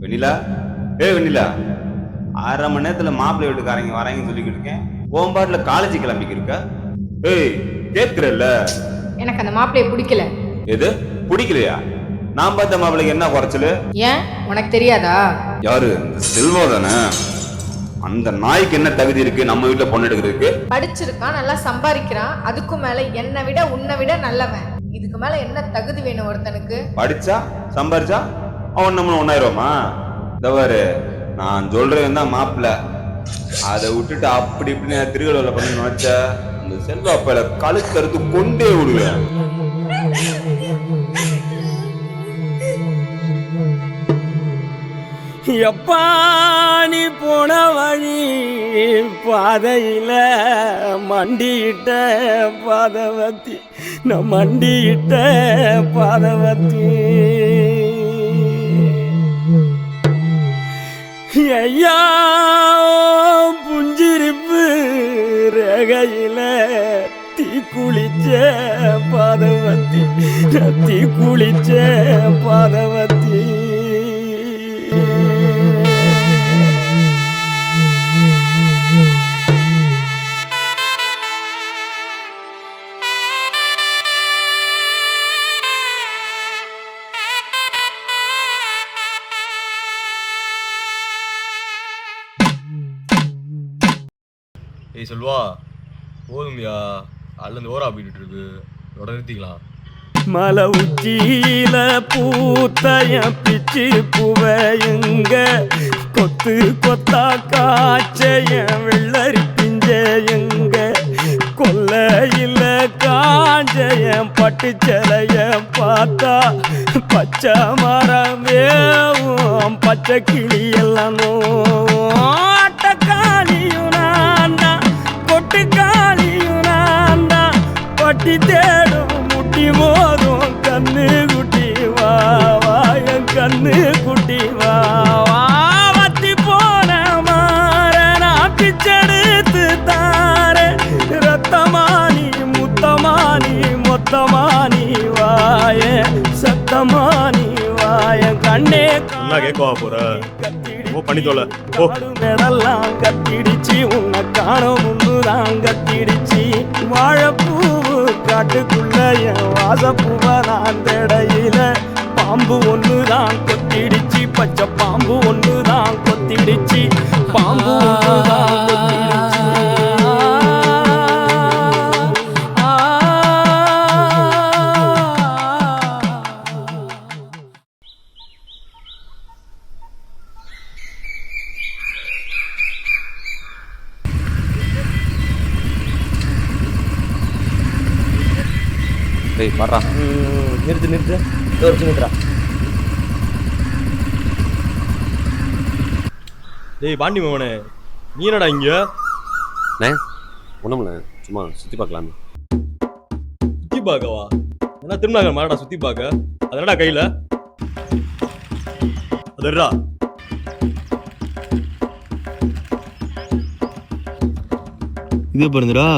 வெண்ணிலா, வெண்ணிலா, 1/2 மணி நேரத்துல மாப்பிள்ளை வீட்டுக்காரங்க வராங்கன்னு சொல்லிக்கிட்டு இருக்கேன். உன் பாட்டுல காலேஜ் கிளம்பிக்கு இருக்க. ஏய், கேட்கிறல்ல? எனக்கு அந்த மாப்பிள்ளைய பிடிக்கல. எது பிடிக்கலையா? நான் பார்த்த மாப்பிள்ளைக்கு என்ன குறைச்சலு? ஏன் உனக்கு தெரியாதா? யாரு? இந்த செல்வா தானே? அந்த நாய்க்கு என்ன தகுதி இருக்கு நம்ம வீட்டுல பொண்ணு எடுக்கிறதுக்கு? படிச்சிருக்கான், நல்லா சம்பாதிக்கிறான், அதுக்கும் மேல என்னை விட உன்னை விட நல்லவன். இதுக்கு மேல என்ன தகுதி வேணும் ஒருத்தனுக்கு? படிச்சா சம்பாரிச்சா அவன் நம்ம ஒன்னாயிருவோமா? தவறு, நான் சொல்றேன் தான் மாப்பிள்ள. அதை விட்டுட்டு அப்படி இப்படி திருக்கடவுல பண்ணி நினைச்ச அந்த செல்வா அப்பல கழுத்தறுத்து கொண்டே விடுவேன். எப்பா நீ போன வழி பாதையில மண்டியிட்ட பாதவத்தி நான் மண்டியிட்ட பாதவத்தி ஐயா புஞ்சிருப்பு ரகையில தீ குளிச்ச பாதவத்தி தீ குளிச்ச பாதவத்தி ஏய் சொல்வா, போதும்யா, அதுலேருந்து ஓரா போயிட்டு இருக்கு, உடனே நிறுத்திக்கலாம். மலை உச்சியில பூத்தைய பிச்சு புவையுங்க கொத்து கொத்தா காய்ச்சைய வெள்ளரி பிஞ்சையுங்க கொல்லையில காஞ்சைய பட்டு சிலைய பார்த்தா பச்சை மரமேவும் பச்சை கிளி எல்லாம் ஆட்டக்காளியும் நான் தான் கொட்டுக்காளியும் நான் தான் பட்டி தேடும் முட்டி மோதும் கண்ணு குட்டி வா வா என் கண்ணு குட்டி வா வா வத்தி போன மாற நான் பிச்செடுத்து தார ரத்தமானி முத்தமானி மொத்தமானி வாய சத்தமானி வாய கண்ணே என்ன கேட்கவா போற? ஓ பண்ணி தோல ஓ. மெடெல்லாம் கத்திடுச்சு உன்னை காணும் முன்னுதான் கத்திடுச்சு வாழைப்பூவு காட்டுக்குள்ள என் வாசப்பூவ நான் தடையில பாம்பு ஒண்ணுதான் கொத்திடுச்சு பச்சை பாம்பு ஒண்ணுதான் கொத்திடுச்சு பாம்பு ஒண்ணுதான் கொத்திடுச்சு. டேய் பாடுறா. நிறுத்து நிறுத்து தோற்று நிறுத்துறா. டேய் பாண்டி மோகனே, நீ என்னடா இங்க? ஒண்ணுமில்ல, சும்மா சுத்தி பார்க்கலான்னு. சுத்தி பார்க்கவா? என்ன திருநாக மாடா சுத்தி பார்க்க? அது என்னடா கையில? அதுடா இது பாருங்கடா.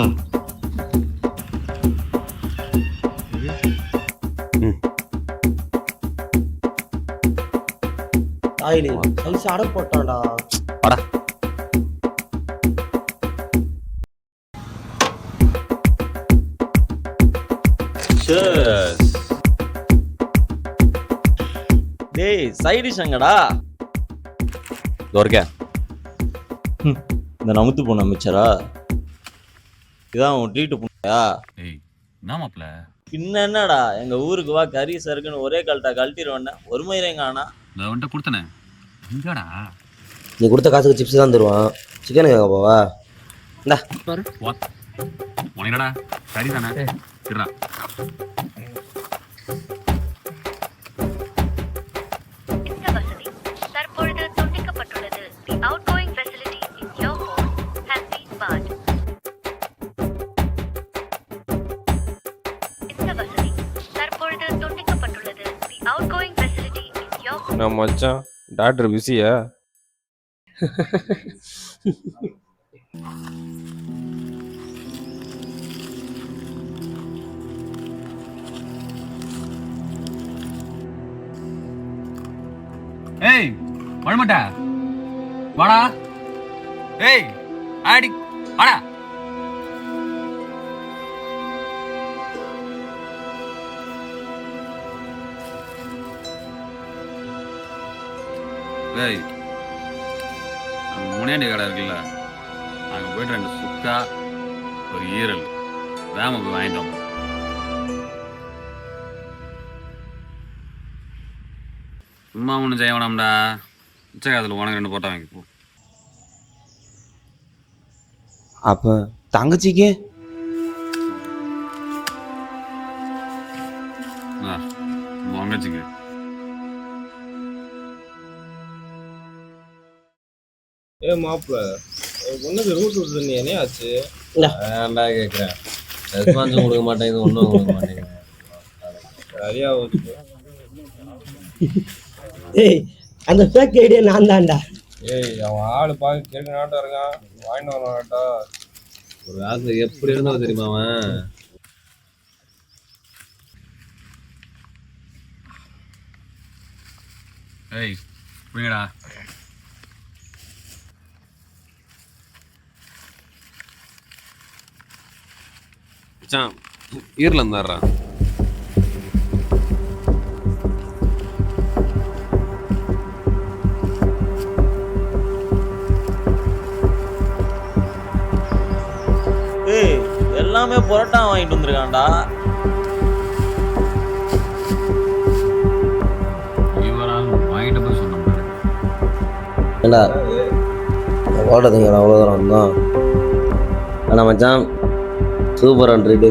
தாயிலே சைஸ் அட போட்டான்டா. வாடா. டேய் சைடு சங்கடா தோர்க்க இந்த நமுத்து போன அமைச்சரா இதான் உன் ட்ரீட்டு போனியா? ஏய் என்ன மாப்ள? பின்ன என்னடா எங்க ஊருக்கு வா கறி சருக்குன்னு ஒரே கழட்டா கழட்டிடுவேன். ஒரு மயிரங்கானா நான் வந்துட்டு கொடுத்தனே எங்கடா? நீ கொடுத்த காசுக்கு சிப்ஸ் தான் தருவான். சிக்கன் கேட்க போவா? இந்தா பாரு உனக்கடா சரி தானே இருடா. இந்த வசதி தற்பொழுது துண்டிக்கப்பட்டுள்ளது. The outgoing facility in your phone has been barred. இந்த வசதி தற்பொழுது துண்டிக்கப்பட்டுள்ளது. The outgoing facility in your phone. நான் மச்சான் டாக்டர் பிஸியா? ஏய் வரமாட்டா வாடா. ஏய் ஆடி வாடா. ஏய் முனியாண்டி கடை இருக்குல்ல, அங்கே போயிட்டு 2 சுக்கா ஒரு ஈரல் வேம போய் வாங்கிட்டு வந்தோம். சும்மா ஒன்றும் செய்ய வேணாம்டா. உச்சகாலத்தில் உனக்கு 2 போட்டா வாங்கி போ. அப்ப தங்கச்சிக்கு தங்கச்சிக்கு ஏ மாப்பிள்ள ஒண்ணுக்கு ரூட் விட்டு நீ என்ன ஆச்சு? ஏன்டா கேட்குறேன், ரெஸ்பான்ஸும் கொடுக்க மாட்டேங்குது, ஒன்றும் கொடுக்க மாட்டேங்குது. சரியா போச்சு. ஏய் அந்த ஃபேக் ஐடியா நான் தான்டா. ஏய் அவன் ஆளு பார்க்க கேட்க நாட்டம் இருக்கான், வாங்கிட்டு வரமாட்டா. ஒரு காலத்துல எப்படி இருந்தது தெரியுமா அவன்? ஏய் புரியுங்கடா. மச்சான் ஈரில் இருந்தாடுறா. ஏய் எல்லாமே புரோட்டா வாங்கிட்டு வந்திருக்கான்டா. இவரால் வாங்கிட்டு போய் சொன்னோம். ஏண்டா ஓடுறதுங்க அவ்வளோ தூரம் தான். ஆனால் மச்சான் சூப்பர் ட்ரீட்டு.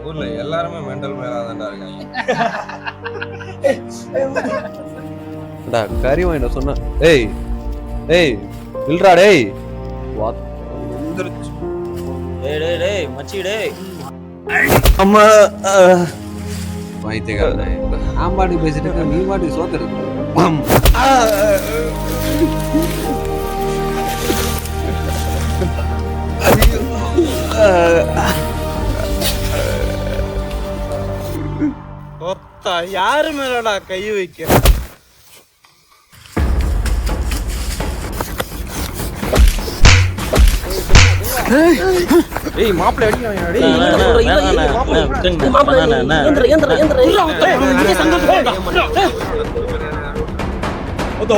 ஊர்ல எல்லாருமே மெண்டல் மேலாதான்டா இருக்காங்க. கறி வாங்கிட்ட சொன்ன. ஏய் ஏய் இல்லடா டேய். வந்துருச்சு. டேய் டேய் டேய் மச்சி டேய். அம்மா வைத்தியக்காரன் நான் பாட்டுக்கு பேசிட்டு இருக்கேன், நீ பாட்டுக்கு சோத்துருக்கு. யாரு மேலடா கை வைக்க? ஏய் மாப்பிள்ளை அடிக்க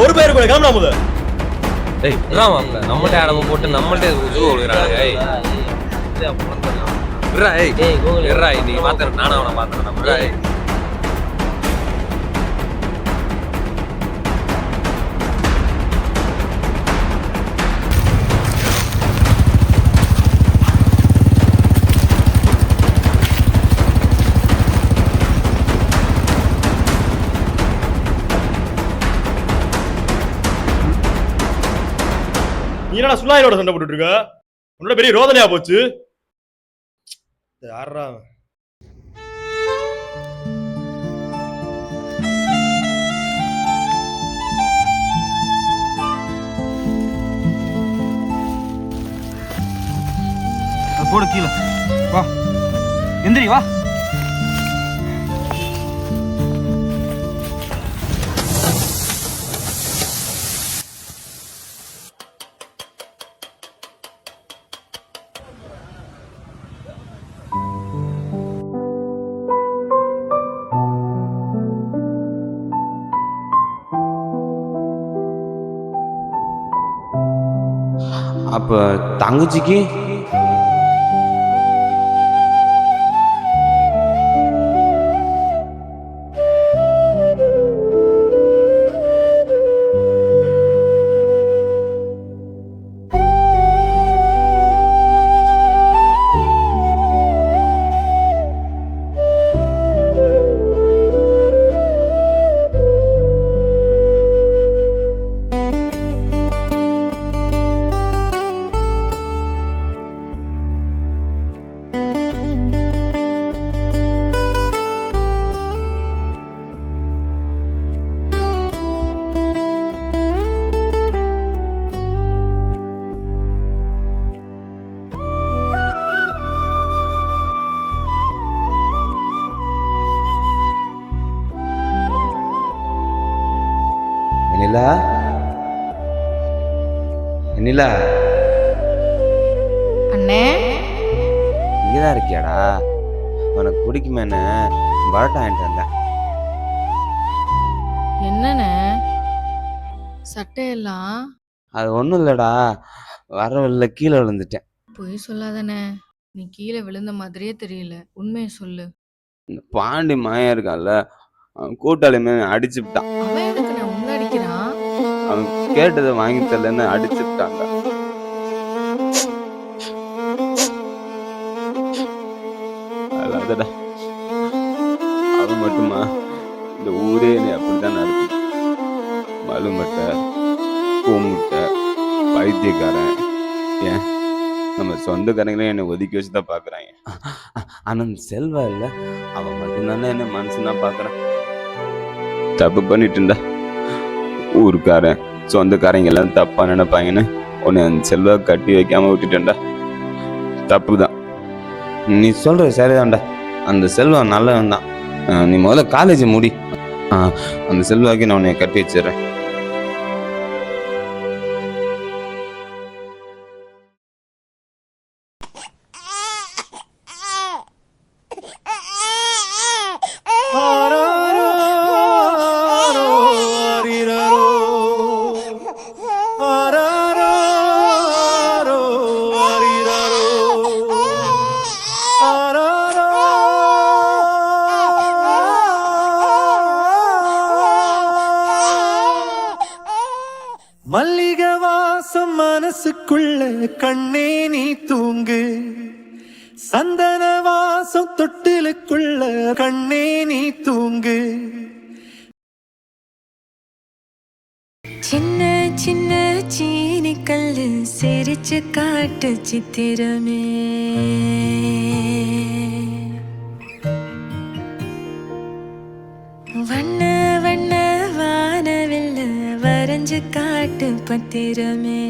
ஒரு பேரு கூட கிளம்பலாம் போது. டேய் மாப்பிள்ள நம்மள்ட்ட அடம்பு போட்டு நம்மள்ட்ட கொடுக்குறாங்க. நீ மாத்திர நானும் அவனை மாத்திரேன். நீ என்னடா சுல்லாயிரோட சண்டை போட்டுட்டு இருக்க? உன்னோட பெரிய ரோதனையா போச்சு. யாரா போடு கீழே வா, எந்திரி வா. அப்ப தங்கச்சிக்கு வெண்ணிலா வெண்ணிலா அண்ணே இங்கதான் இருக்கியாடா? உனக்கு பிடிக்குமேன்னு பரோட்டா வாங்கிட்டு வந்தேன். என்னண்ணே சட்டையெல்லாம் அது ஒன்றும் இல்லைடா, வர வழியில கீழே விழுந்துட்டேன். பொய் சொல்லாதண்ணே. நீ கீழே விழுந்த மாதிரியே தெரியல. உண்மையை சொல்லு. இந்த பாண்டி மாயா இருக்கான்ல, அவன் கூட்டாளிமே அடிச்சுட்டான். அவன் எதுக்குண்ணே உன்னை அடிக்கிறான்? அவன் கேட்டதை வாங்கி தரலன்னு அடிச்சுட்டாங்க. அதாடா, அவன் மட்டுமா இந்த ஊரே என்னை அப்படித்தான் நடக்குது. மலுமட்டை, பூமுட்டை, பைத்தியக்காரன், ஏன் நம்ம சொந்தக்காரங்களே என்னை ஒதுக்கி வச்சுதான் பாக்குறாங்க. ஆனா செல்வா இல்ல, அவன் மட்டும்தானே என்ன மனசுனா பாக்குறான். தப்பு பண்ணிட்டுண்டா. ஊருக்காரன் சொந்தக்காரங்க எல்லாம் தப்பா நினைப்பாங்கன்னு உன்னை அந்த செல்வா கட்டி வைக்காம விட்டுட்டேன்டா. தப்புதான். நீ சொல்ற சரிதான்டா. அந்த செல்வா நல்லவன் தான். நீ முதல்ல காலேஜ் முடி. அந்த செல்வாக்கு நான் உன்னை கட்டி வச்சிடுறேன். மல்லிகை வாசம் மனசுக்குள்ள கண்ணே நீ தூங்கு, சந்தன வாசம் தொட்டிலுக்குள்ள கண்ணே நீ தூங்கு. சின்ன சின்ன சீனி கல்லு சிரிச்சு காட்டு சித்திரமே, வண்ண வண்ண வானவில்ல வரைஞ்சு காட்டு பத்திரமே,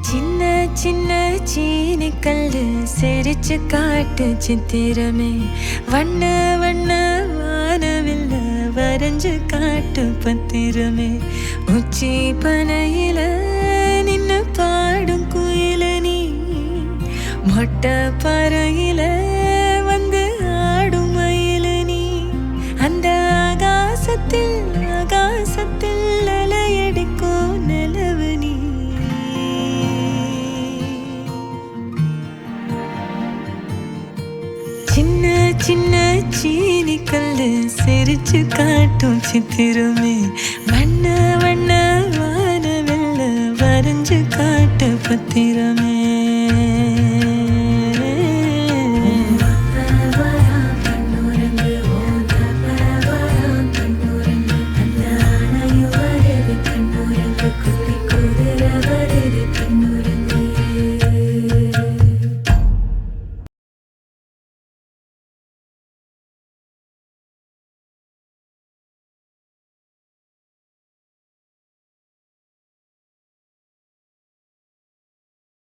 சின்ன சின்ன சீனி கல்லு சிரிச்சு காட்டு சித்திரமே, வண்ண வண்ண வானவில்ல வரைஞ்சு காட்டு பத்திரமே, உச்சி பனையில நின்னு பாடும் குயில நீ, மொட்டை பறையில வந்து ஆடும் மயில நீ, அந்த ஆகாசத்தில் ஆகாசத்தில் அலையடிக்கும் நிலவு நீ. சின்ன சின்ன சீனி கல்லு சிரிச்சு காட்டும் சித்திரமே, வண்ண வண்ண வானவெல்ல வரைஞ்சு காட்டு பத்திரமே.